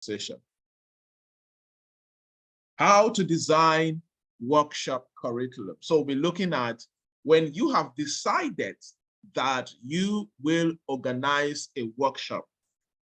session. How to design workshop curriculum. So we're looking at when you have decided that you will organize a workshop,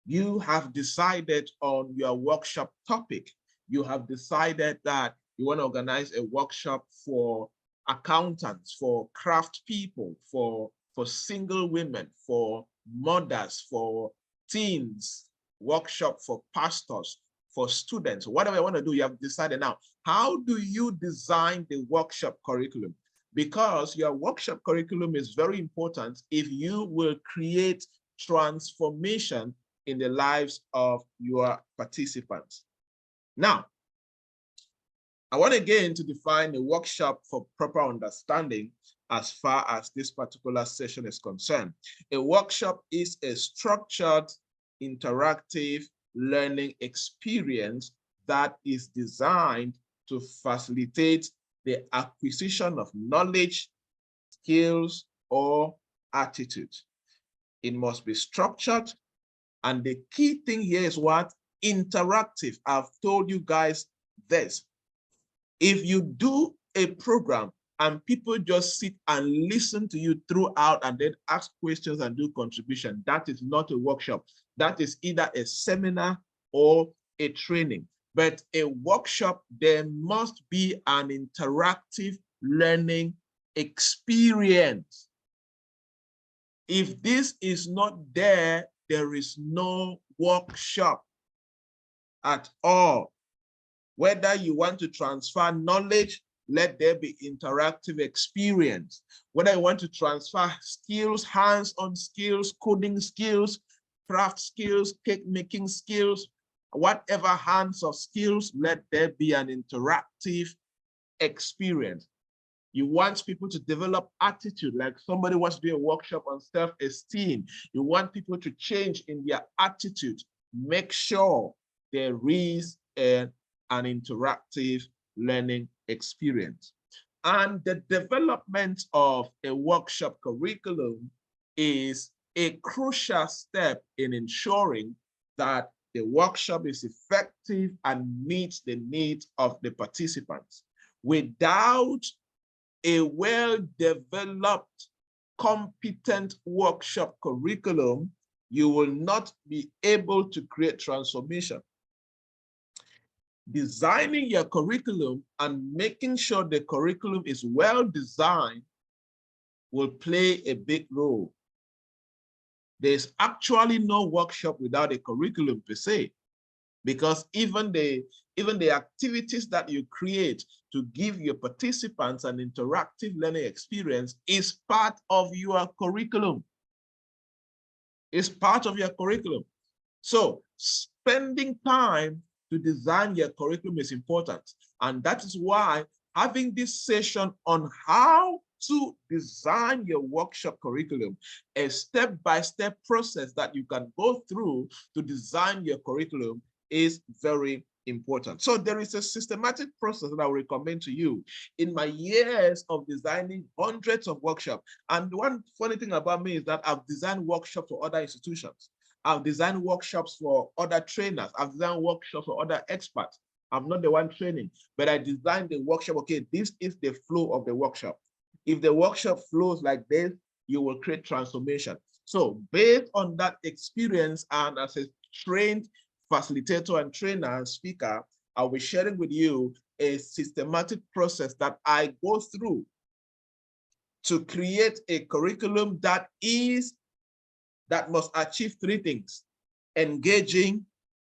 you have decided on your workshop topic, you have decided that you want to organize a workshop for accountants, for craft people, for single women, for mothers, for teens, workshop for pastors, for students, whatever you want to do, you have decided now. How do you design the workshop curriculum? Because your workshop curriculum is very important if you will create transformation in the lives of your participants. Now, I want again to define a workshop for proper understanding as far as this particular session is concerned. A workshop is a structured, interactive learning experience that is designed to facilitate the acquisition of knowledge, skills, or attitudes. It must be structured, and the key thing here is what? Interactive. I've told you guys this. If you do a program and people just sit and listen to you throughout and then ask questions and do contribution, that is not a workshop. That is either a seminar or a training. But a workshop, there must be an interactive learning experience. If this is not there, there is no workshop at all. Whether you want to transfer knowledge, let there be interactive experience. Whether you want to transfer skills, hands-on skills, coding skills, craft skills, cake making skills, whatever hands of skills, let there be an interactive experience. You want people to develop attitude, like somebody wants to do a workshop on self-esteem. You want people to change in their attitude. Make sure there is an interactive learning experience. And the development of a workshop curriculum is a crucial step in ensuring that the workshop is effective and meets the needs of the participants. Without a well-developed, competent workshop curriculum, you will not be able to create transformation. Designing your curriculum and making sure the curriculum is well designed will play a big role. There's actually no workshop without a curriculum per se, because even the activities that you create to give your participants an interactive learning experience is part of your curriculum. It's part of your curriculum. So spending time to design your curriculum is important. And that is why having this session on how to design your workshop curriculum, a step-by-step process that you can go through to design your curriculum, is very important. So there is a systematic process that I will recommend to you. In my years of designing hundreds of workshops, and one funny thing about me is that I've designed workshops for other institutions. I've designed workshops for other trainers. I've designed workshops for other experts. I'm not the one training, but I designed the workshop. Okay, this is the flow of the workshop. If the workshop flows like this, you will create transformation. So based on that experience, and as a trained facilitator and trainer and speaker, I'll be sharing with you a systematic process that I go through to create a curriculum that must achieve three things: engaging,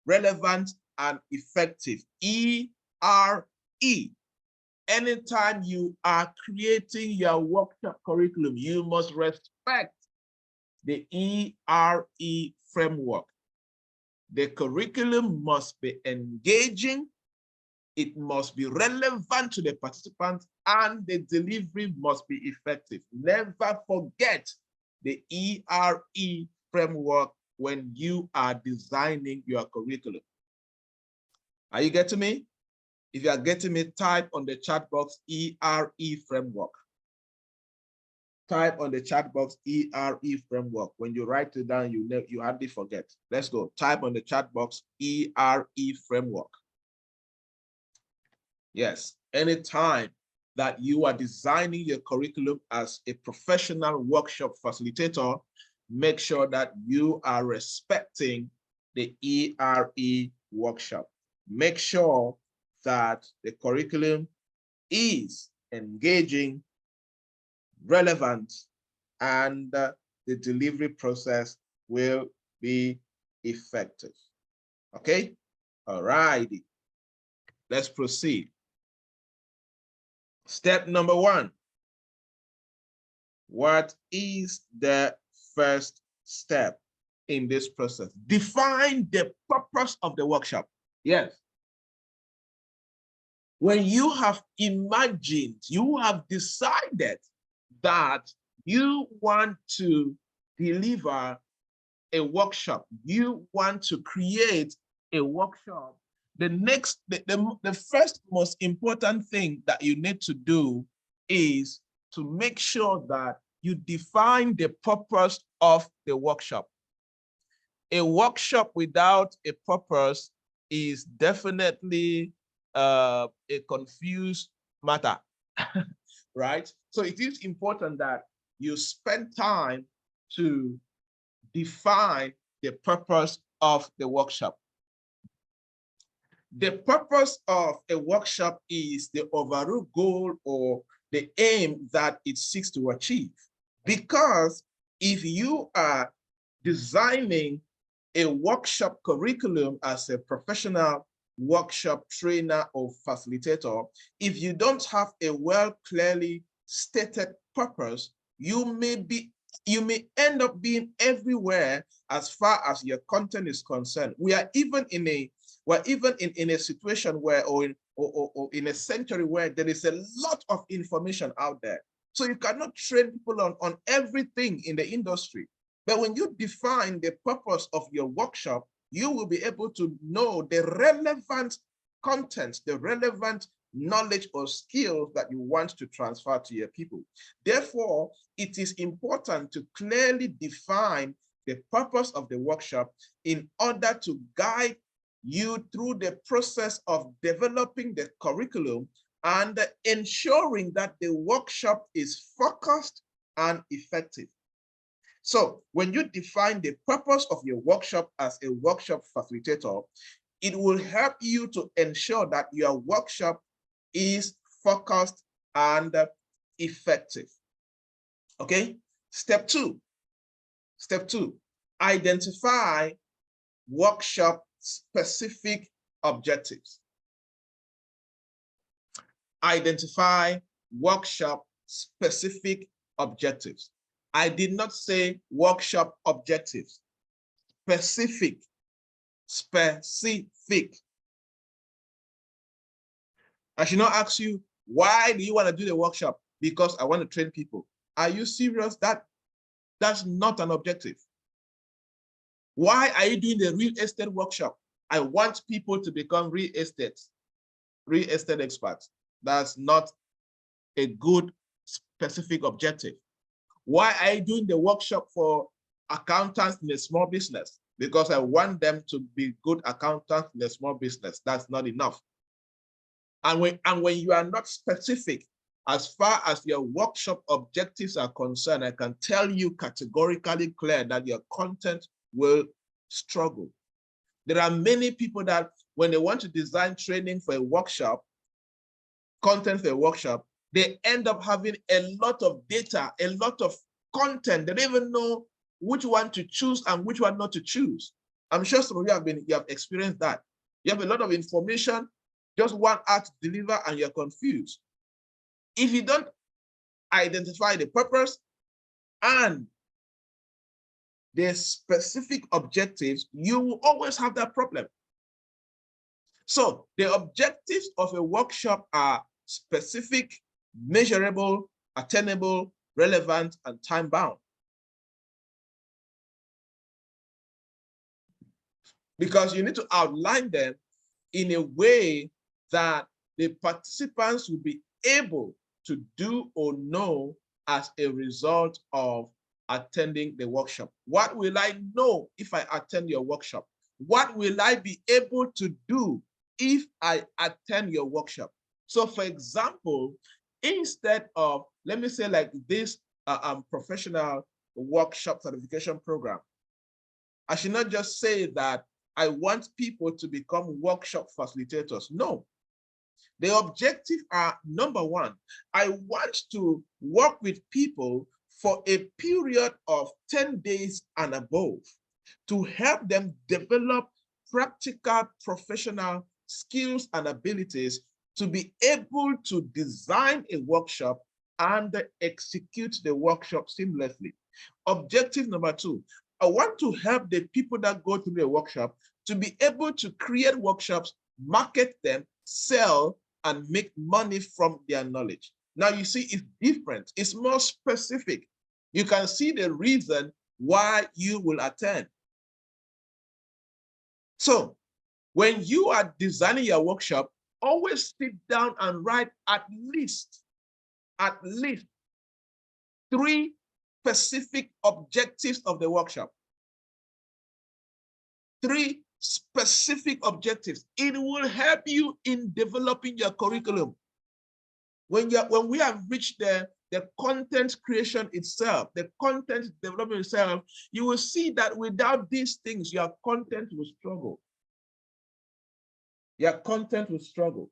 relevant, and effective. E-R-E. Anytime you are creating your workshop curriculum, you must respect the E-R-E framework. The curriculum must be engaging, it must be relevant to the participants, and the delivery must be effective. Never forget the E-R-E framework when you are designing your curriculum. Are you getting me? If you are getting me, type on the chat box E-R-E framework. Type on the chat box ERE framework. When you write it down, you hardly forget. Let's go. Type on the chat box ERE framework. Yes, anytime that you are designing your curriculum as a professional workshop facilitator, make sure that you are respecting the ERE workshop. Make sure that the curriculum is engaging, relevant, and the delivery process will be effective. Okay? All righty. Let's proceed. Step number 1. What is the first step in this process? Define the purpose of the workshop. Yes. When you have imagined, you have decided that you want to deliver a workshop, you want to create a workshop, the first most important thing that you need to do is to make sure that you define the purpose of the workshop. A workshop without a purpose is definitely a confused matter, right? So it is important that you spend time to define the purpose of the workshop. The purpose of a workshop is the overall goal or the aim that it seeks to achieve. Because if you are designing a workshop curriculum as a professional workshop trainer or facilitator, if you don't have a clearly stated purpose, you may end up being everywhere as far as your content is concerned. We are even in a situation where, or in a century where there is a lot of information out there. So you cannot train people on everything in the industry. But when you define the purpose of your workshop, you will be able to know the relevant content, the relevant knowledge or skills that you want to transfer to your people. Therefore, it is important to clearly define the purpose of the workshop in order to guide you through the process of developing the curriculum and ensuring that the workshop is focused and effective. So when you define the purpose of your workshop as a workshop facilitator, it will help you to ensure that your workshop is focused and effective. Okay, step 2. Identify workshop specific objectives. Identify workshop specific objectives. I did not say workshop objectives. Specific. I should not ask you, why do you want to do the workshop? Because I want to train people. Are you serious? That's not an objective. Why are you doing the real estate workshop? I want people to become real estate experts. That's not a good specific objective. Why are you doing the workshop for accountants in a small business? Because I want them to be good accountants in a small business. That's not enough. And when you are not specific, as far as your workshop objectives are concerned, I can tell you categorically clear that your content will struggle. There are many people that when they want to design training for a workshop, content for a workshop, they end up having a lot of data, a lot of content. They don't even know which one to choose and which one not to choose. I'm sure some of you have experienced that. You have a lot of information, just one art to deliver, and you're confused. If you don't identify the purpose and the specific objectives, you will always have that problem. So the objectives of a workshop are specific, measurable, attainable, relevant, and time-bound. Because you need to outline them in a way that the participants will be able to do or know as a result of attending the workshop? What will I know if I attend your workshop? What will I be able to do if I attend your workshop? So for example, instead of, let me say like this professional workshop certification program, I should not just say that I want people to become workshop facilitators. No. The objectives are, number one, I want to work with people for a period of 10 days and above to help them develop practical professional skills and abilities to be able to design a workshop and execute the workshop seamlessly. Objective number two, I want to help the people that go through the workshop to be able to create workshops, market them, sell, and make money from their knowledge. Now you see, it's different. It's more specific. You can see the reason why you will attend. So when you are designing your workshop, always sit down and write at least 3 specific objectives of the workshop. 3 specific objectives. It will help you in developing your curriculum. When we have reached the content creation itself, the content development itself, you will see that without these things, your content will struggle. Your content will struggle.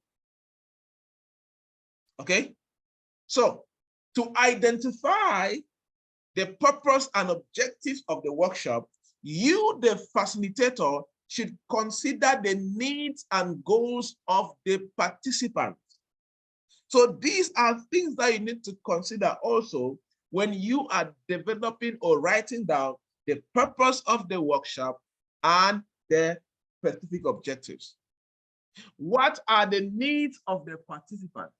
Okay? So, to identify the purpose and objectives of the workshop, you, the facilitator, should consider the needs and goals of the participants. So these are things that you need to consider also when you are developing or writing down the purpose of the workshop and the specific objectives. What are the needs of the participants?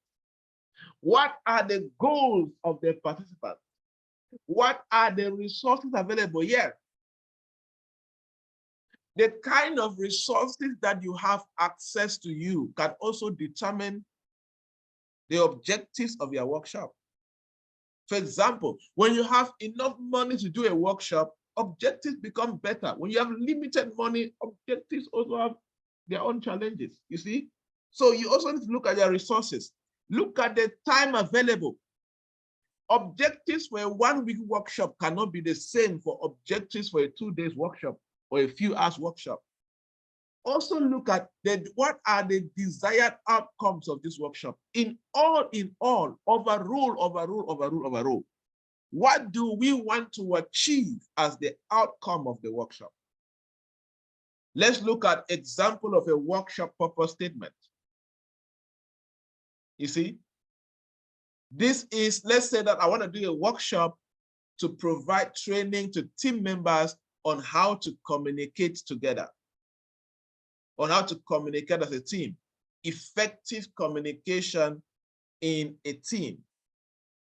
What are the goals of the participants? What are the resources available? Yes. The kind of resources that you have access to you can also determine the objectives of your workshop. For example, when you have enough money to do a workshop, objectives become better. When you have limited money, objectives also have their own challenges, you see? So you also need to look at your resources. Look at the time available. Objectives for a 1-week workshop cannot be the same for objectives for a 2-day workshop or a few hours workshop. Also look at what are the desired outcomes of this workshop. In all, overrule. What do we want to achieve as the outcome of the workshop? Let's look at example of a workshop purpose statement. You see, this is, let's say that I want to do a workshop to provide training to team members on how to communicate together, on how to communicate as a team, effective communication in a team,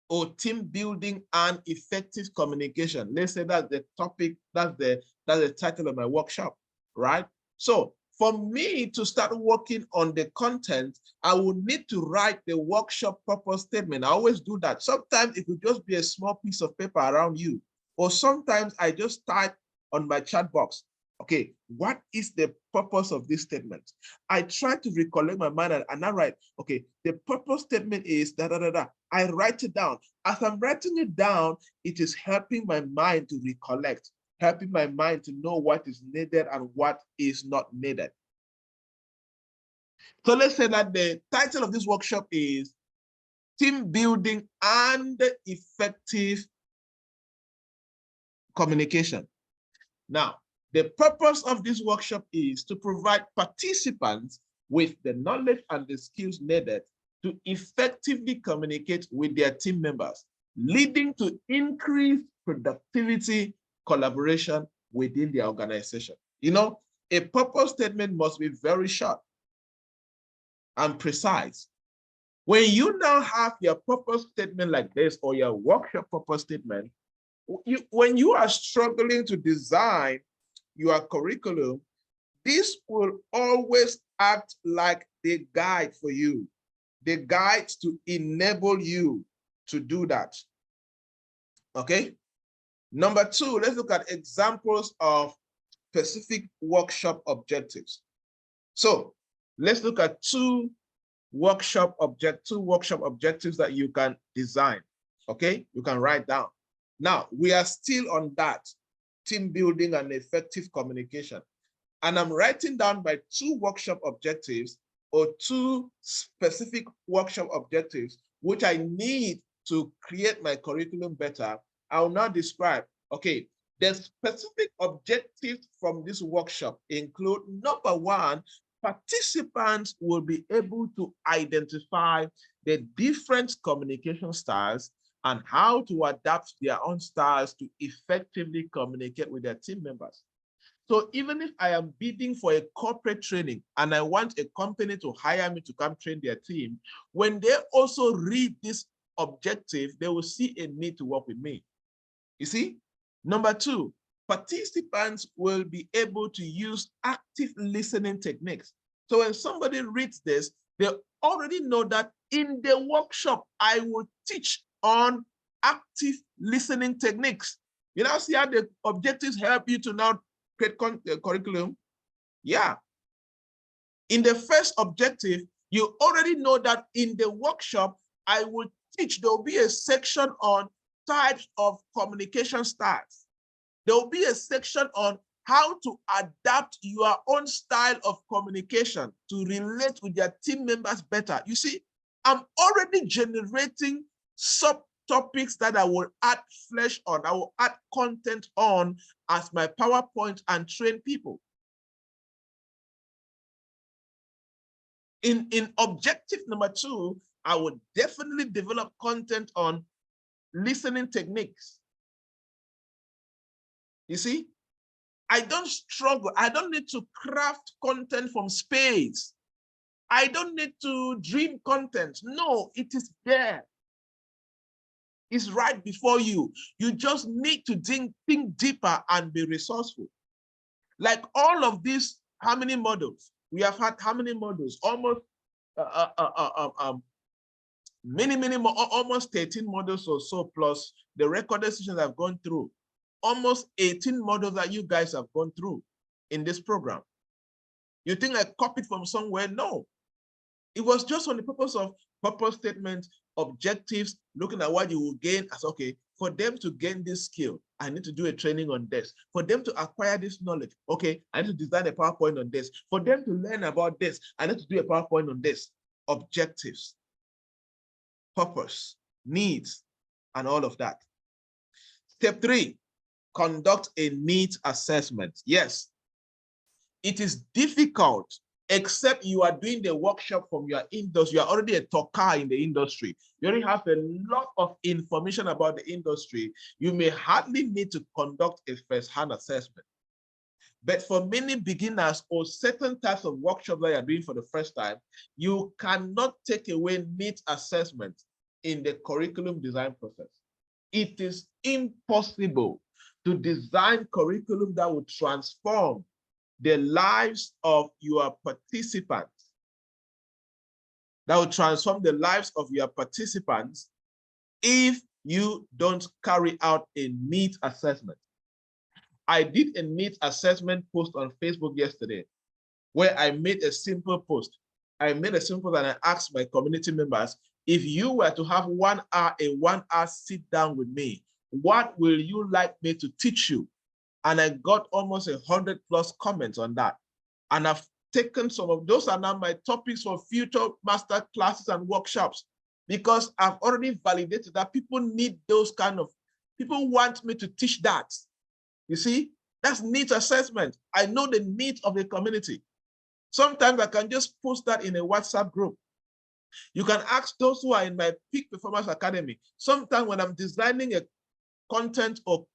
or team building and effective communication. Let's say that's the topic, that's the title of my workshop, right? So for me to start working on the content, I will need to write the workshop purpose statement. I always do that. Sometimes it could just be a small piece of paper around you, or sometimes I just type on my chat box, okay, what is the purpose of this statement? I try to recollect my mind and I write, okay, the purpose statement is da da da da. I write it down. As I'm writing it down, it is helping my mind to recollect, helping my mind to know what is needed and what is not needed. So let's say that the title of this workshop is Team Building and Effective Communication. Now, the purpose of this workshop is to provide participants with the knowledge and the skills needed to effectively communicate with their team members, leading to increased productivity, collaboration within the organization. You know, a purpose statement must be very short and precise. When you now have your purpose statement like this, or your workshop purpose statement, when you are struggling to design your curriculum, this will always act like the guide for you, the guide to enable you to do that. Okay. Number two, let's look at examples of specific workshop objectives. So let's look at two workshop objectives that you can design. Okay, you can write down. Now we are still on that team building and effective communication. And I'm writing down my two workshop objectives or two specific workshop objectives, which I need to create my curriculum better. I'll now describe, okay, the specific objectives from this workshop include, number one, participants will be able to identify the different communication styles and how to adapt their own styles to effectively communicate with their team members. So even if I am bidding for a corporate training and I want a company to hire me to come train their team, when they also read this objective, they will see a need to work with me. You see? Number two, participants will be able to use active listening techniques. So when somebody reads this, they already know that in the workshop, I will teach on active listening techniques. You know, see how the objectives help you to now create curriculum? Yeah. In the first objective, you already know that in the workshop, I will teach, there will be a section on types of communication styles. There will be a section on how to adapt your own style of communication to relate with your team members better. You see, I'm already generating subtopics that I will add flesh on, I will add content on as my PowerPoint and train people. In objective number two, I would definitely develop content on listening techniques. You see, I don't struggle. I don't need to craft content from space. I don't need to dream content. No, it is there. It's right before you. You just need to think deeper and be resourceful. Like all of these, how many models? We have had how many models? Almost almost 13 models or so, plus the recorded sessions I've gone through. Almost 18 models that you guys have gone through in this program. You think I copied from somewhere? No. It was just on the purpose of purpose statement, objectives, looking at what you will gain as, okay, for them to gain this skill, I need to do a training on this. For them to acquire this knowledge, okay, I need to design a PowerPoint on this. For them to learn about this, I need to do a PowerPoint on this. Objectives, purpose, needs, and all of that. Step three, conduct a needs assessment. Yes, it is difficult, except you are doing the workshop from your industry. You are already a talker in the industry. You already have a lot of information about the industry. You may hardly need to conduct a first-hand assessment. But for many beginners or certain types of workshops that you are doing for the first time, you cannot take away needs assessment in the curriculum design process. It is impossible to design curriculum that will transform the lives of your participants, that will transform the lives of your participants if you don't carry out a needs assessment. I did a needs assessment post on Facebook yesterday where I made a simple post. I made a simple post and I asked my community members, if you were to have 1 hour, a 1 hour sit down with me, what will you like me to teach you? And I got almost 100+ comments on that. And I've taken some of those are now my topics for future master classes and workshops, because I've already validated that people need those kind of, people want me to teach that. You see, that's needs assessment. I know the needs of the community. Sometimes I can just post that in a WhatsApp group. You can ask those who are in my Peak Performance Academy. Sometimes when I'm designing a content or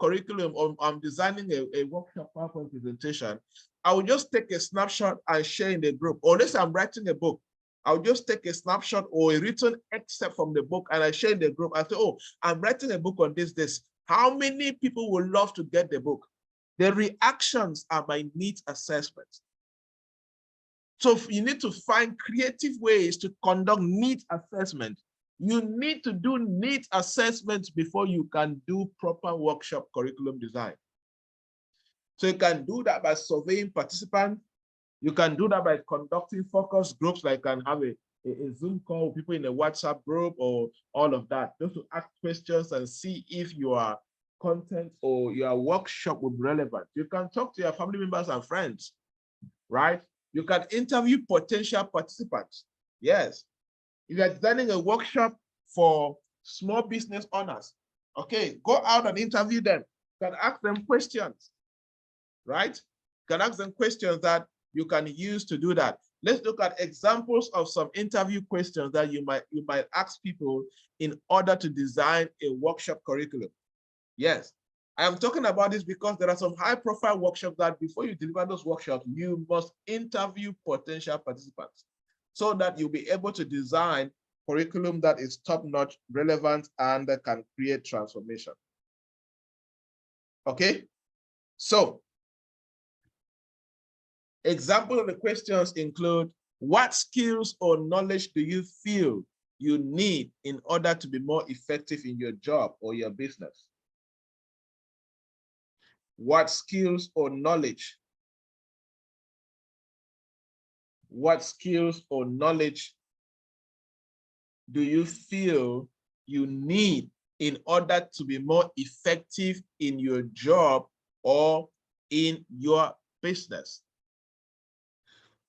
curriculum, or I'm designing a workshop PowerPoint presentation, I will just take a snapshot and share in the group. Or unless I'm writing a book, I'll just take a snapshot or a written excerpt from the book and I share in the group. I say, oh, I'm writing a book on this. How many people would love to get the book? The reactions are my needs assessment. So you need to find creative ways to conduct needs assessment You need to do needs assessments before you can do proper workshop curriculum design. So you can do that by surveying participants. You can do that by conducting focus groups, like can have a Zoom call with people in a WhatsApp group or all of that, just to ask questions and see if your content or your workshop will be relevant. You can talk to your family members and friends, right? You can interview potential participants. Yes. If you're designing a workshop for small business owners, okay, go out and interview them. You can ask them questions, right? You can ask them questions that you can use to do that. Let's look at examples of some interview questions that you might ask people in order to design a workshop curriculum. Yes, I am talking about this because there are some high-profile workshops that before you deliver those workshops, you must interview potential participants so that you'll be able to design curriculum that is top-notch, relevant, and that can create transformation. Okay, so examples of the questions include, what skills or knowledge do you feel you need in order to be more effective in your job or your business? What skills or knowledge? What skills or knowledge do you feel you need in order to be more effective in your job or in your business?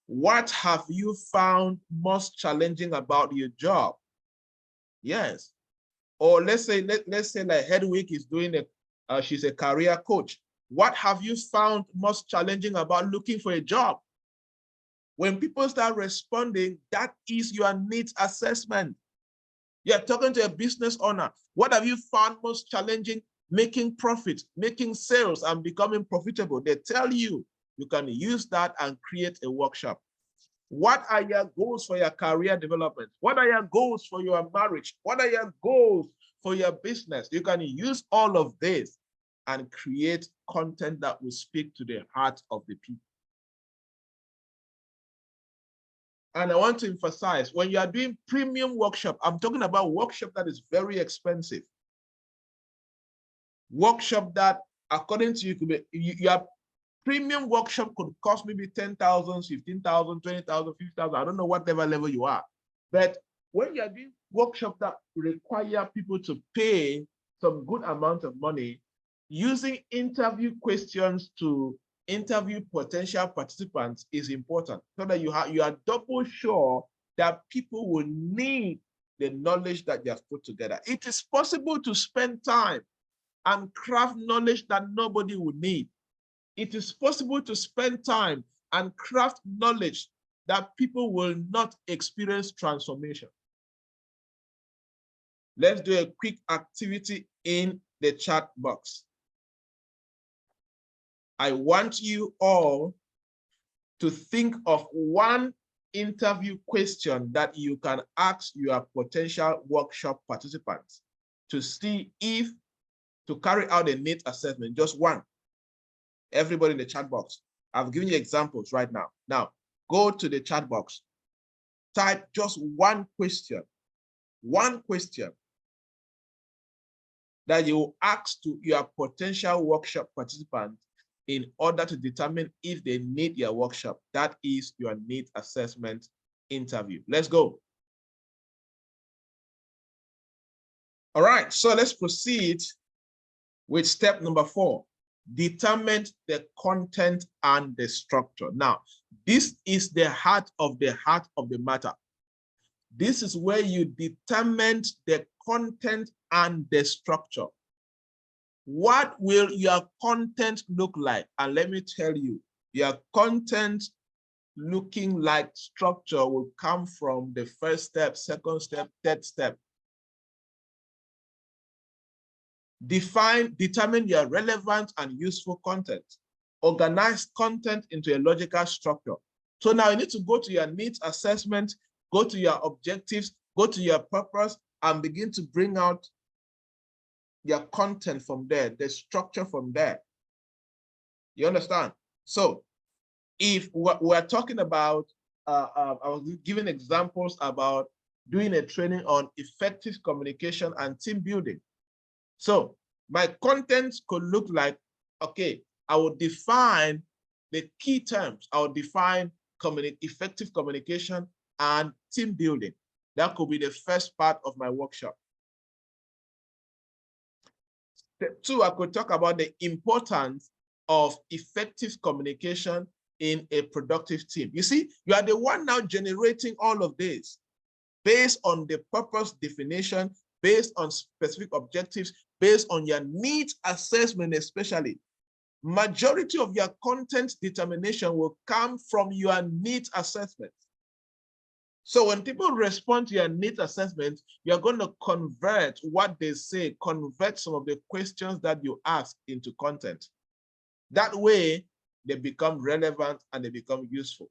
What have you found most challenging about your job? Yes. Or let's say like Hedwig is doing she's a career coach. What have you found most challenging about looking for a job? When people start responding, that is your needs assessment. You're talking to a business owner. What have you found most challenging? Making profit, making sales, and becoming profitable. They tell you, you can use that and create a workshop. What are your goals for your career development? What are your goals for your marriage? What are your goals for your business? You can use all of this and create content that will speak to the heart of the people. And I want to emphasize, when you are doing premium workshop, I'm talking about workshop that is very expensive. Workshop that, according to you, could be, your premium workshop could cost maybe 10,000, 15,000, 20,000, 50,000. I don't know whatever level you are. But when you're doing workshop that require people to pay some good amount of money, using interview questions to interview potential participants is important, so that you are double sure that people will need the knowledge that you have put together. It is possible to spend time and craft knowledge that nobody would need. It is possible to spend time and craft knowledge that people will not experience transformation. Let's do a quick activity in the chat box. I want you all to think of one interview question that you can ask your potential workshop participants to see if, to carry out a needs assessment, just one. Everybody in the chat box, I've given you examples right now. Now, go to the chat box, type just one question that you ask to your potential workshop participants in order to determine if they need your workshop. That is your needs assessment interview. Let's go. All right, so let's proceed with step number 4. Determine the content and the structure. Now, this is the heart of the matter. This is where you determine the content and the structure. What will your content look like? And let me tell you, your content looking like structure will come from the first step, second step, third step. Determine your relevant and useful content. Organize content into a logical structure. So now you need to go to your needs assessment, go to your objectives, go to your purpose, and begin to bring out your content from there, the structure from there. You understand? So if we're talking about, I was giving examples about doing a training on effective communication and team building. So my content could look like, okay, I will define the key terms. I will define effective communication and team building. That could be the first part of my workshop. Step 2, I could talk about the importance of effective communication in a productive team. You see, you are the one now generating all of this based on the purpose definition, based on specific objectives, based on your needs assessment, especially. Majority of your content determination will come from your needs assessment. So when people respond to your needs assessment, you're going to convert what they say, convert some of the questions that you ask into content. That way, they become relevant and they become useful.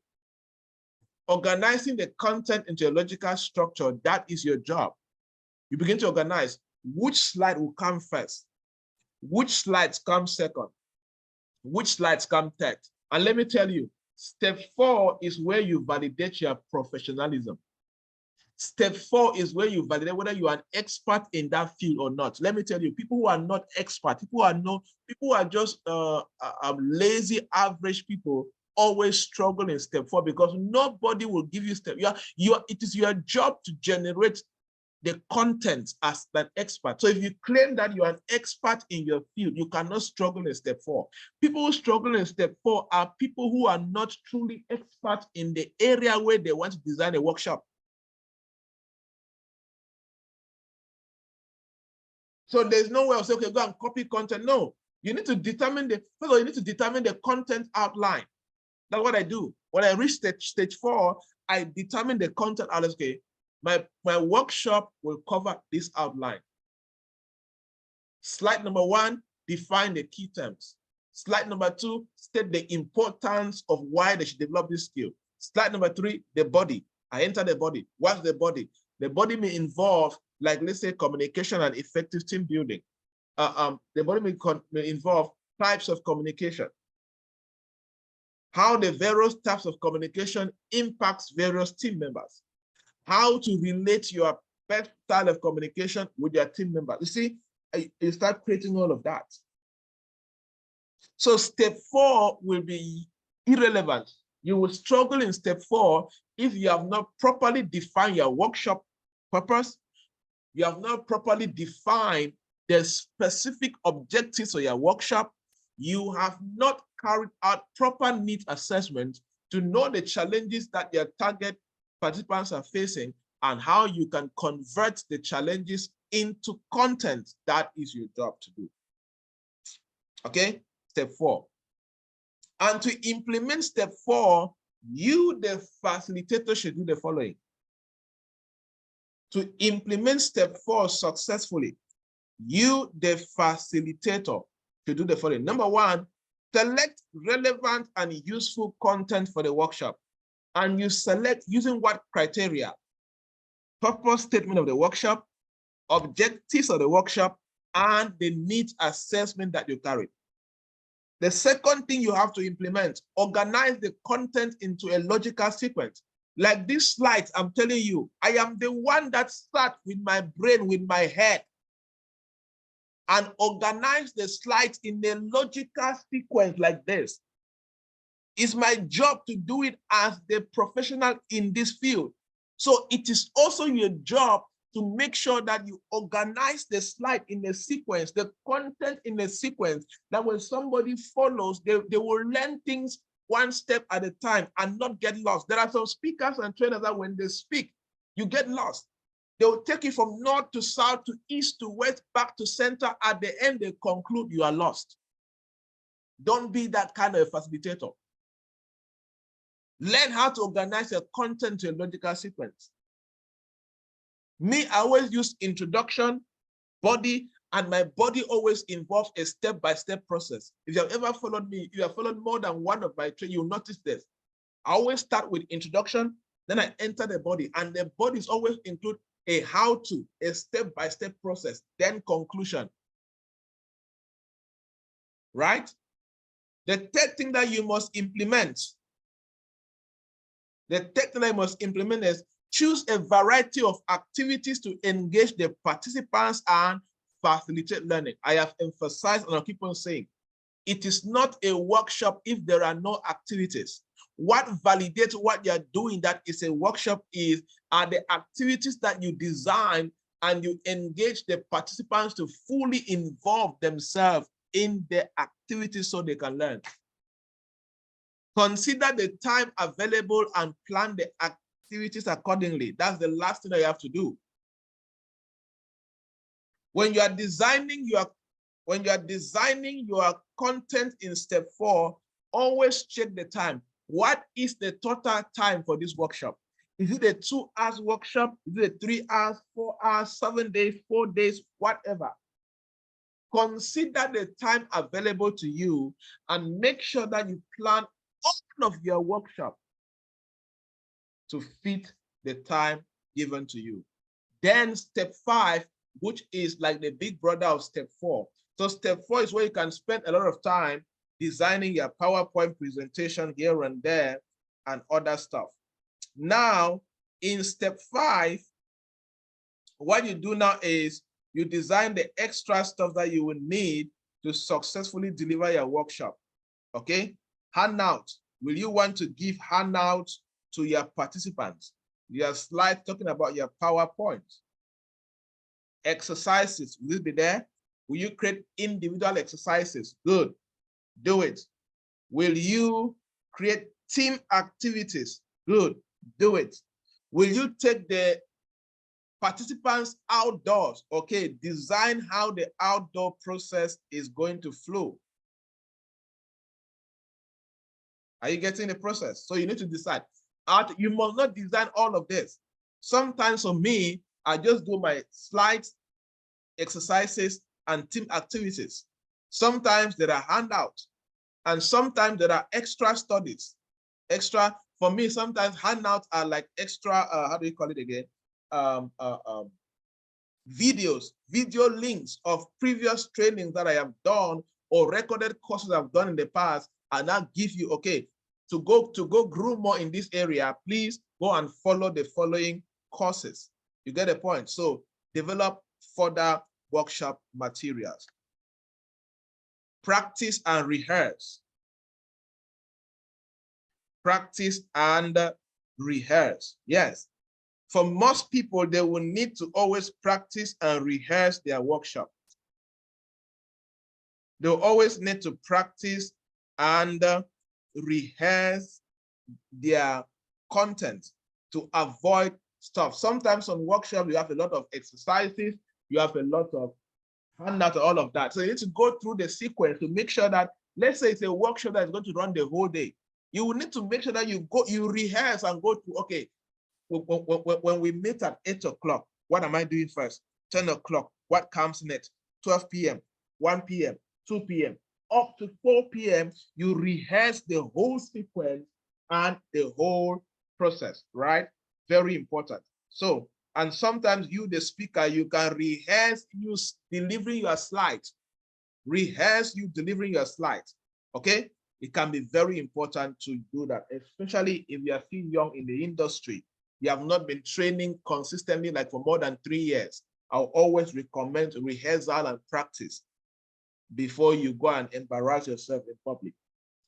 Organizing the content into a logical structure, that is your job. You begin to organize which slide will come first, which slides come second, which slides come third. And let me tell you, step 4 is where you validate your professionalism. Step 4 is where you validate whether you are an expert in that field or not. Let me tell you, people who are not expert, people who are just lazy, average people, always struggle in step 4 because nobody will give you step. It is your job to generate the content as an expert. So if you claim that you are an expert in your field, you cannot struggle in step 4. People who struggle in step 4 are people who are not truly expert in the area where they want to design a workshop. So there's no way of saying, okay, go and copy content. No, you need to determine first of all, you need to determine the content outline. That's what I do. When I reach stage 4, I determine the content outline. Okay, my workshop will cover this outline. Slide number 1, define the key terms. Slide number 2, state the importance of why they should develop this skill. Slide number 3, the body. I enter the body. What's the body? The body may involve, like, let's say, communication and effective team building. The body may involve types of communication, how the various types of communication impacts various team members, how to relate your best style of communication with your team members. You see, you start creating all of that. So step 4 will be irrelevant. You will struggle in step 4 if you have not properly defined your workshop purpose. You have not properly defined the specific objectives of your workshop. You have not carried out proper needs assessment to know the challenges that your target participants are facing and how you can convert the challenges into content. That is your job to do. Okay, step 4. And to implement step 4, you, the facilitator, should do the following. To implement step 4 successfully, you, the facilitator, should do the following. Number 1, select relevant and useful content for the workshop. And you select using what criteria? Purpose statement of the workshop, objectives of the workshop, and the needs assessment that you carry. The second thing you have to implement, organize the content into a logical sequence. Like these slides, I'm telling you, I am the one that starts with my brain, with my head, and organize the slides in a logical sequence like this. It's my job to do it as the professional in this field. So it is also your job to make sure that you organize the slide in a sequence, the content in a sequence, that when somebody follows, they will learn things one step at a time and not get lost. There are some speakers and trainers that when they speak, you get lost. They will take you from north to south to east to west, back to center. At the end, they conclude you are lost. Don't be that kind of a facilitator. Learn how to organize your content to a logical sequence. Me, I always use introduction, body, and my body always involves a step-by-step process. If you have ever followed me, if you have followed more than one of my trainings, you'll notice this. I always start with introduction, then I enter the body, and the bodies always include a how-to, a step-by-step process, then conclusion. Right? The third thing that you must implement, is Choose a variety of activities to engage the participants and facilitate learning. I have emphasized and I'll keep on saying, it is not a workshop if there are no activities. What validates what you're doing that is a workshop are the activities that you design and you engage the participants to fully involve themselves in the activities so they can learn. Consider the time available and plan the activities accordingly. That's the last thing that you have to do. When you are designing your content in step 4, always check the time. What is the total time for this workshop? Is it a 2 hours workshop? Is it a 3 hours, 4 hours, 7 days, 4 days, whatever? Consider the time available to you and make sure that you plan all of your workshop to fit the time given to you. Then step 5, which is like the big brother of step 4. So step 4 is where you can spend a lot of time designing your PowerPoint presentation here and there and other stuff. Now, in step 5, what you do now is you design the extra stuff that you will need to successfully deliver your workshop. Okay? Handout. Will you want to give handouts to your participants? Your slide talking about your PowerPoint. Exercises, will it be there? Will you create individual exercises? Good, do it. Will you create team activities? Good, do it. Will you take the participants outdoors? Okay, design how the outdoor process is going to flow. Are you getting the process? So you need to decide. You must not design all of this. Sometimes for me, I just do my slides, exercises, and team activities. Sometimes there are handouts, and sometimes there are extra studies. Extra, for me, sometimes handouts are like extra, how do you call it again? Videos, video links of previous trainings that I have done or recorded courses I've done in the past, and that give you, okay, to go groom more in this area, please go and follow the following courses. You get the point? So develop further workshop materials. Practice and rehearse. Practice and rehearse. Yes. For most people, they will need to always practice and rehearse their workshop. They'll always need to practice and rehearse their content to avoid stuff. Sometimes on workshop, you have a lot of exercises, you have a lot of handouts, all of that. So you need to go through the sequence to make sure that, let's say it's a workshop that is going to run the whole day. You will need to make sure that you rehearse and go through, okay, when we meet at 8 o'clock, what am I doing first? 10 o'clock, what comes next? 12 p.m., 1 p.m., 2 p.m., up to 4 p.m., you rehearse the whole sequence and the whole process, right? Very important. So, and sometimes you, the speaker, you can rehearse you delivering your slides. Rehearse you delivering your slides, okay? It can be very important to do that, especially if you are still young in the industry. You have not been training consistently like for more than 3 years. I'll always recommend rehearsal and practice before you go and embarrass yourself in public,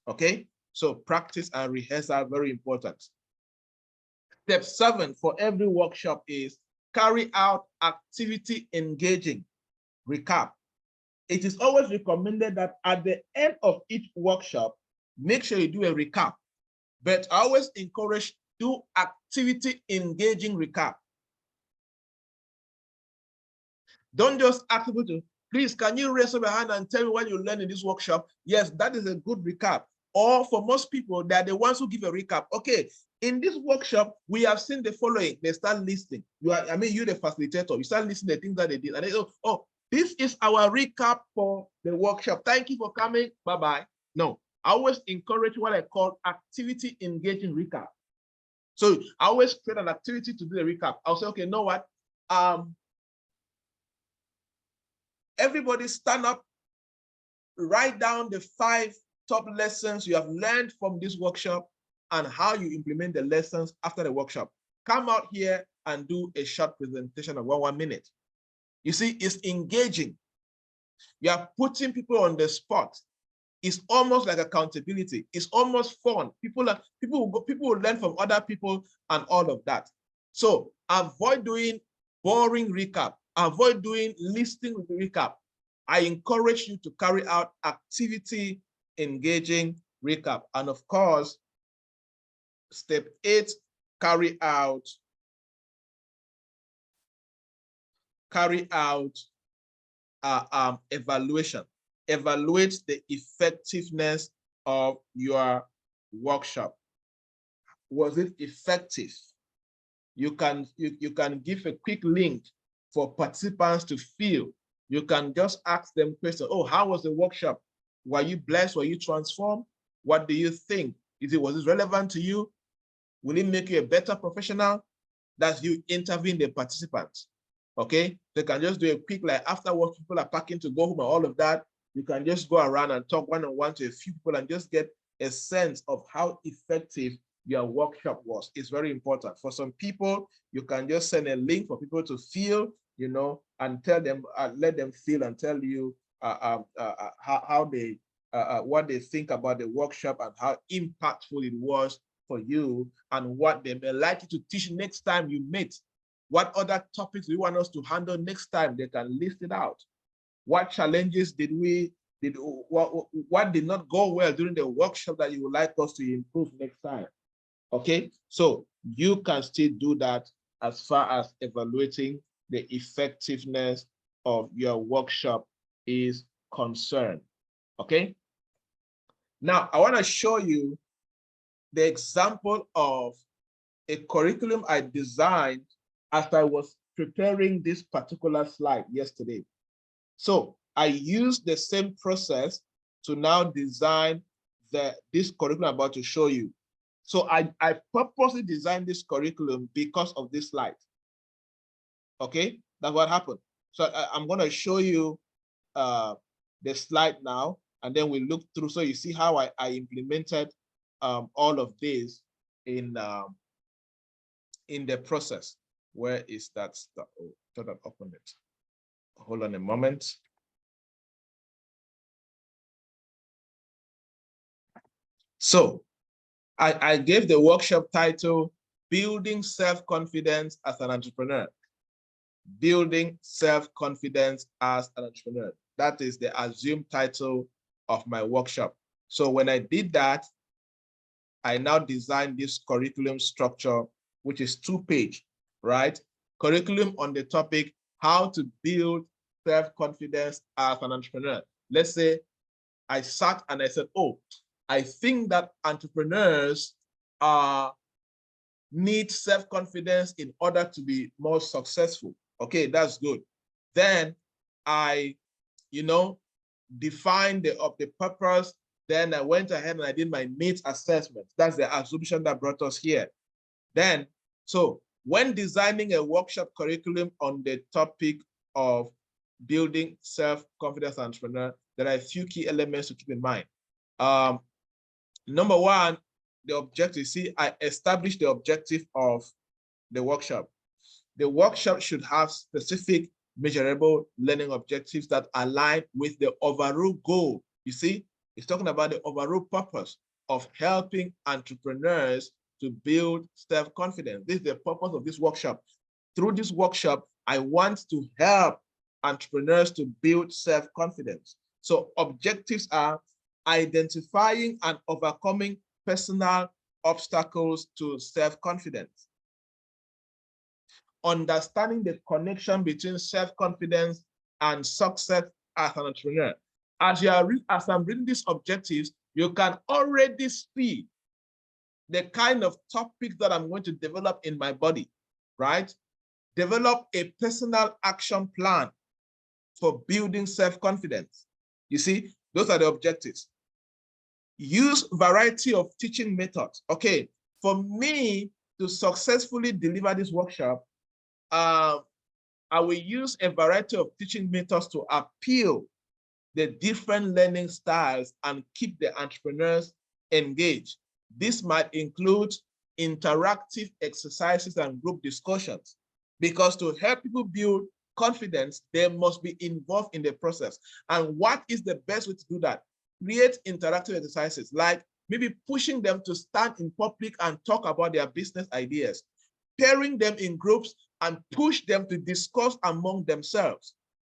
okay? So practice and rehearsal are very important. Step 7 for every workshop is carry out activity engaging. Recap. It is always recommended that at the end of each workshop, make sure you do a recap. But I always encourage do activity engaging recap. Don't just ask people to, please, can you raise up your hand and tell me what you learned in this workshop? Yes, that is a good recap. Or for most people, they're the ones who give a recap. Okay, in this workshop, we have seen the following. They start listing. You're the facilitator. You start listing the things that they did. And they go, oh, this is our recap for the workshop. Thank you for coming. Bye-bye. No, I always encourage what I call activity engaging recap. So I always create an activity to do a recap. I'll say, okay, you know what? Everybody stand up, write down the 5 top lessons you have learned from this workshop and how you implement the lessons after the workshop. come out here and do a short presentation of 1 minute. You see, it's engaging. You are putting people on the spot. It's almost like accountability. It's almost fun. People will learn from other people and all of that. So avoid doing boring recap. Avoid doing listening with the recap. I encourage you to carry out activity engaging recap. And of course, step 8, carry out evaluation. Evaluate the effectiveness of your workshop. Was it effective? You can give a quick link for participants to feel. You can just ask them questions. Oh, how was the workshop? Were you blessed? Were you transformed? What do you think? Was it relevant to you? Will it make you a better professional? That's you interviewing the participants. Okay, they can just do a quick, like after work, people are packing to go home and all of that. You can just go around and talk one-on-one to a few people and just get a sense of how effective your workshop was. It's very important. For some people, you can just send a link for people to feel, you know, and tell them, let them feel and tell you how they, what they think about the workshop and how impactful it was for you and what they may like you to teach next time you meet. What other topics do you want us to handle next time? They can list it out. What challenges what did not go well during the workshop that you would like us to improve next time? Okay, so you can still do that as far as evaluating the effectiveness of your workshop is concerned. Okay, now I want to show you the example of a curriculum I designed as I was preparing this particular slide yesterday. So I used the same process to now design this curriculum I'm about to show you. So I purposely designed this curriculum because of this slide. Okay, that's what happened. So I'm going to show you the slide now, and then we look through so you see how I implemented all of this in the process. Where is that stuff? Oh, try to open it. Hold on a moment. So I gave the workshop title, Building Self-Confidence as an Entrepreneur. Building Self-Confidence as an Entrepreneur. That is the assumed title of my workshop. So when I did that, I now designed this curriculum structure, which is 2-page, right? Curriculum on the topic, how to build self-confidence as an entrepreneur. Let's say I sat and I said, oh, I think that entrepreneurs need self-confidence in order to be more successful. Okay, that's good. Then I, defined the purpose. Then I went ahead and I did my needs assessment. That's the assumption that brought us here. Then, so when designing a workshop curriculum on the topic of building self-confidence entrepreneur, there are a few key elements to keep in mind. Number one, the objective. See, I established the objective of the workshop. The workshop should have specific measurable learning objectives that align with the overall goal. You see, it's talking about the overall purpose of helping entrepreneurs to build self-confidence. This is the purpose of this workshop. Through this workshop, I want to help entrepreneurs to build self-confidence. So objectives are identifying and overcoming personal obstacles to self-confidence, understanding the connection between self-confidence and success as an entrepreneur. As I'm reading these objectives, you can already see the kind of topics that I'm going to develop in my body, right? Develop a personal action plan for building self-confidence. You see, those are the objectives. Use variety of teaching methods. Okay, for me to successfully deliver this workshop, I will use a variety of teaching methods to appeal the different learning styles and keep the entrepreneurs engaged. This might include interactive exercises and group discussions, because to help people build confidence, they must be involved in the process. And what is the best way to do that? Create interactive exercises, like maybe pushing them to stand in public and talk about their business ideas, pairing them in groups and push them to discuss among themselves,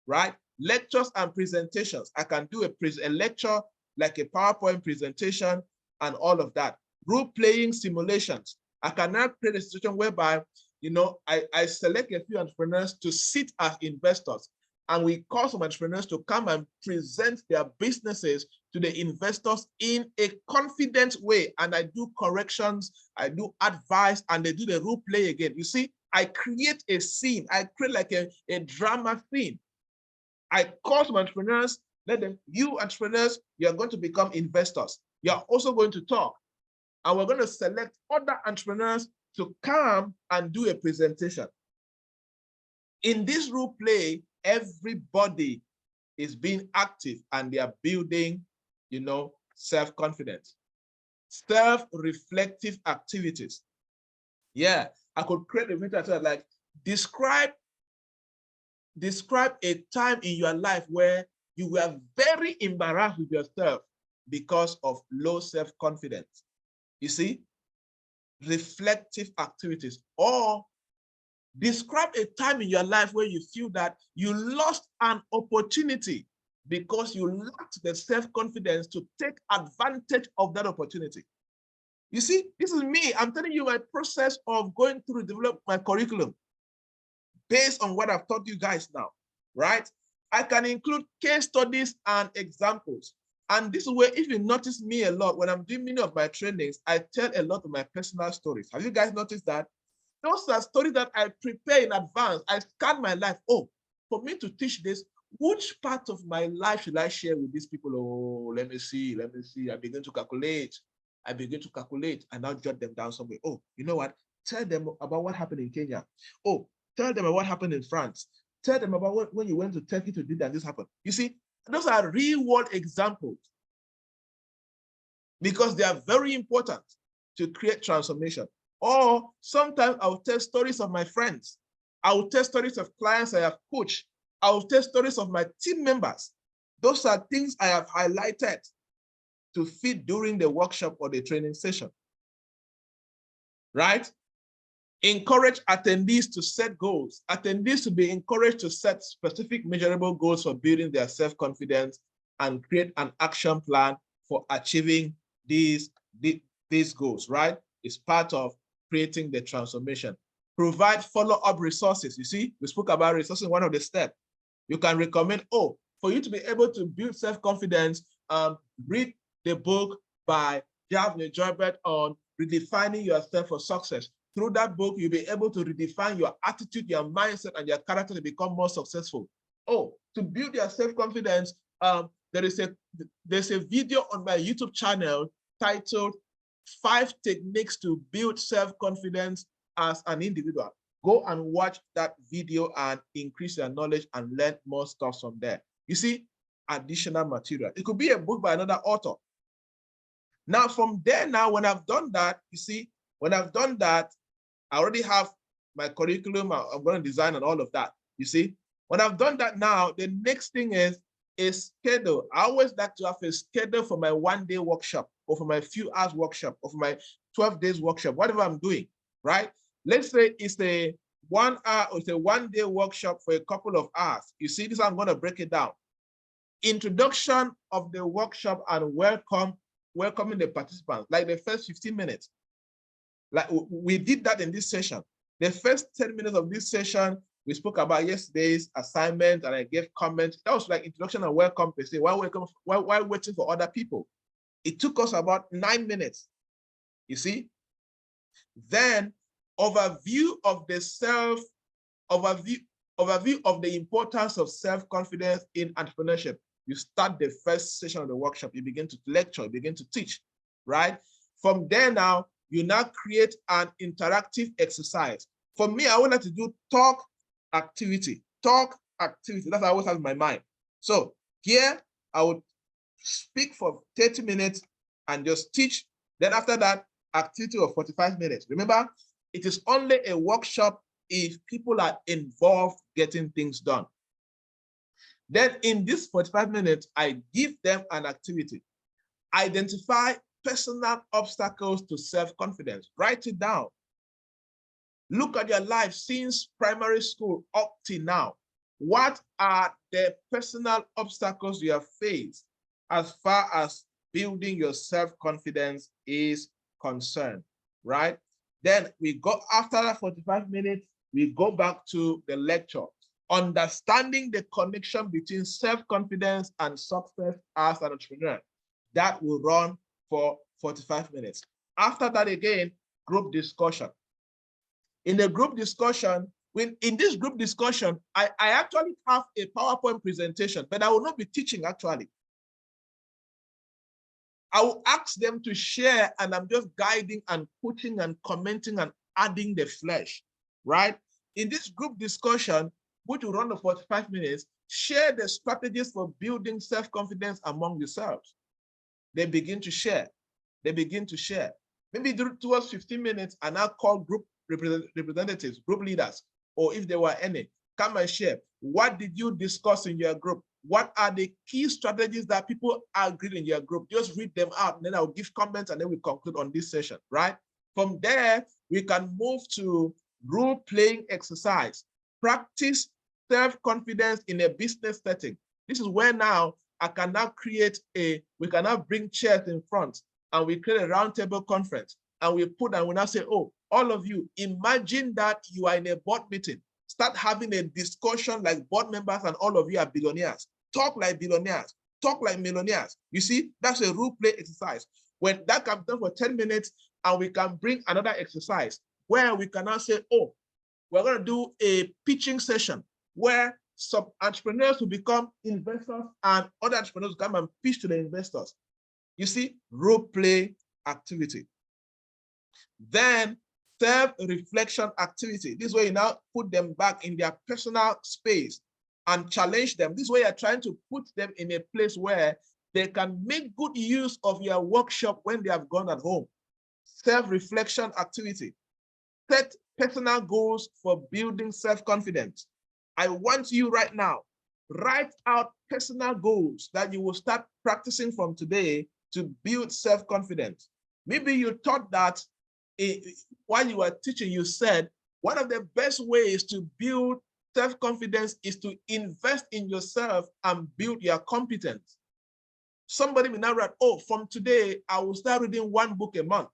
right? Lectures and presentations. I can do a lecture like a PowerPoint presentation and all of that. Role-playing simulations. I can now create a situation whereby, you know, I select a few entrepreneurs to sit as investors, and we call some entrepreneurs to come and present their businesses to the investors in a confident way. And I do corrections, I do advice, and they do the role play again. You see, I create a scene. I create like a drama scene. I call some entrepreneurs, let them, you entrepreneurs, you're going to become investors. You're also going to talk. And we're going to select other entrepreneurs to come and do a presentation. In this role play, everybody is being active and they are building, you know, self-confidence. Self-reflective activities. Yeah, I could create a video like describe a time in your life where you were very embarrassed with yourself because of low self-confidence. You see, reflective activities. Or describe a time in your life where you feel that you lost an opportunity because you lacked the self-confidence to take advantage of that opportunity. You see, this is me. I'm telling you my process of going through develop my curriculum based on what I've taught you guys now, right? I can include case studies and examples. And this is where, if you notice me a lot, when I'm doing many of my trainings, I tell a lot of my personal stories. Have you guys noticed that? Those are stories that I prepare in advance. I scan my life. Oh, for me to teach this, which part of my life should I share with these people? Oh, let me see. I begin to calculate. And now jot them down somewhere. Oh, you know what? Tell them about what happened in Kenya. Oh, tell them about what happened in France. Tell them about when you went to Turkey to do that, this happened. You see, those are real world examples because they are very important to create transformation. Or sometimes I'll tell stories of my friends. I'll tell stories of clients I have coached. I'll tell stories of my team members. Those are things I have highlighted to feed during the workshop or the training session, right? Encourage attendees to set goals. Attendees to be encouraged to set specific measurable goals for building their self-confidence and create an action plan for achieving these goals, right? It's part of creating the transformation. Provide follow-up resources. You see, we spoke about resources, one of the steps. You can recommend, oh, for you to be able to build self-confidence, read the book by Joybert on redefining yourself for success. Through that book, you'll be able to redefine your attitude, your mindset, and your character to become more successful. Oh, to build your self-confidence, there's a video on my YouTube channel titled 5 Techniques to Build Self-Confidence as an Individual. Go and watch that video and increase your knowledge and learn more stuff from there. You see, additional material. It could be a book by another author. Now, from there, when I've done that, you see, when I've done that, I already have my curriculum. I'm going to design and all of that. You see, when I've done that now, the next thing is a schedule. I always like to have a schedule for my one-day workshop or for my few hours workshop or for my 12 days workshop, whatever I'm doing, right? Let's say it's a 1 hour or it's a one-day workshop for a couple of hours. You see, this I'm going to break it down. Introduction of the workshop and welcoming the participants, like the first 15 minutes. Like we did that in this session. The first 10 minutes of this session, we spoke about yesterday's assignment and I gave comments. That was like introduction and welcome per se, while waiting for other people. It took us about 9 minutes, you see? Then overview of the importance of self-confidence in entrepreneurship. You start the first session of the workshop, you begin to lecture, you begin to teach, right? From there now, you now create an interactive exercise. For me, I wanted to do talk activity. That's what I always have in my mind. So here, I would speak for 30 minutes and just teach. Then after that, activity of 45 minutes. Remember, it is only a workshop if people are involved getting things done. Then in this 45 minutes, I give them an activity. Identify personal obstacles to self-confidence. Write it down. Look at your life since primary school up to now. What are the personal obstacles you have faced as far as building your self-confidence is concerned, right? Then we go, after that 45 minutes, we go back to the lecture, understanding the connection between self-confidence and success as an entrepreneur. That will run for 45 minutes. After that, again, group discussion. In the group discussion, in this group discussion, I actually have a PowerPoint presentation, but I will not be teaching actually. I will ask them to share, and I'm just guiding and putting and commenting and adding the flesh, right? In this group discussion, which will run the 45 minutes, share the strategies for building self-confidence among yourselves. They begin to share. They begin to share. Maybe towards 15 minutes, and I'll call group representatives, group leaders, or if there were any, come and share. What did you discuss in your group? What are the key strategies that people agreed in your group? Just read them out, and then I'll give comments, and then we conclude on this session, right? From there, we can move to role-playing exercise. Practice self-confidence in a business setting. This is where now I can now create we can now bring chairs in front, and we create a roundtable conference, and we now say, oh, all of you, imagine that you are in a board meeting. Start having a discussion like board members, and all of you are billionaires. Talk like billionaires. Talk like millionaires. You see, that's a role play exercise. When that comes done for 10 minutes, and we can bring another exercise where we can now say, oh, we're going to do a pitching session where some entrepreneurs will become investors and other entrepreneurs come and pitch to the investors. You see, role play activity. Then self-reflection activity. This way you now put them back in their personal space and challenge them. This way you're trying to put them in a place where they can make good use of your workshop when they have gone at home. Self-reflection activity. Set personal goals for building self-confidence. I want you right now, write out personal goals that you will start practicing from today to build self-confidence. Maybe you thought that while you were teaching, you said one of the best ways to build self-confidence is to invest in yourself and build your competence. Somebody will now write, oh, from today, I will start reading one book a month.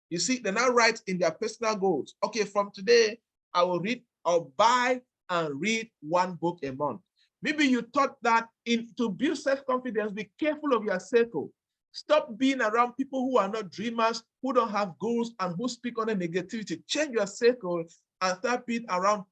You see, they now write in their personal goals, okay, from today, I will read or buy and read one book a month. Maybe you thought that to build self-confidence, be careful of your circle. Stop being around people who are not dreamers, who don't have goals, and who speak on the negativity. Change your circle and start being around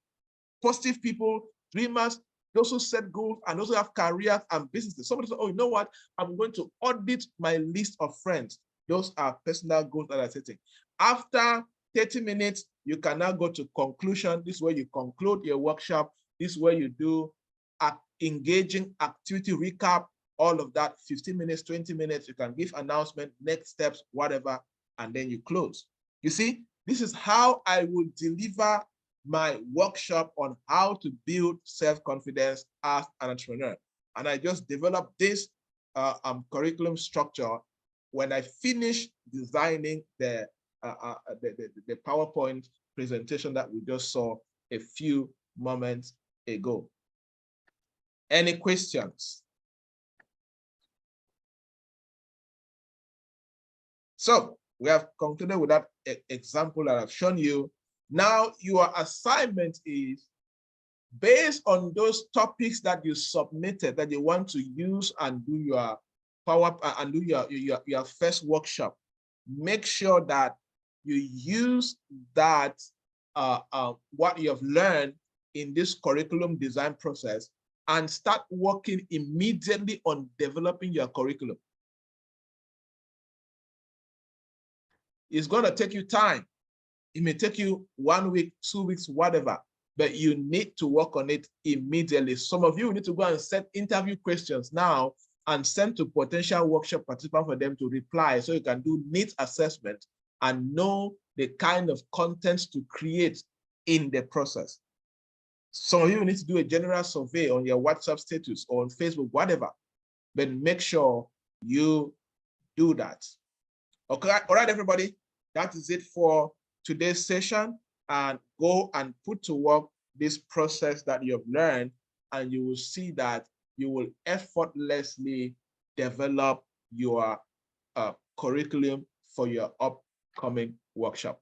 positive people, dreamers, those who set goals and those who have careers and businesses. Somebody said, oh, you know what? I'm going to audit my list of friends. Those are personal goals that I'm setting. After 30 minutes, you can now go to conclusion. This is where you conclude your workshop. This is where you do engaging activity recap, all of that, 15 minutes, 20 minutes. You can give announcement, next steps, whatever, and then you close. You see, this is how I would deliver my workshop on how to build self-confidence as an entrepreneur. And I just developed this curriculum structure when I finished designing the PowerPoint presentation that we just saw a few moments ago. Any questions? So we have concluded with that example that I've shown you. Now your assignment is based on those topics that you submitted that you want to use and do your and do your first workshop. Make sure that you use that what you have learned in this curriculum design process and start working immediately on developing your curriculum. It's going to take you time. It may take you 1 week, 2 weeks, whatever, but you need to work on it immediately. Some of you need to go and set interview questions now and send to potential workshop participants for them to reply so you can do needs assessment and know the kind of contents to create in the process. Some of you need to do a general survey on your WhatsApp status or on Facebook, whatever, but make sure you do that. Okay, all right, everybody, that is it for today's session, and go and put to work this process that you've learned, and you will see that you will effortlessly develop your curriculum for your upcoming workshop.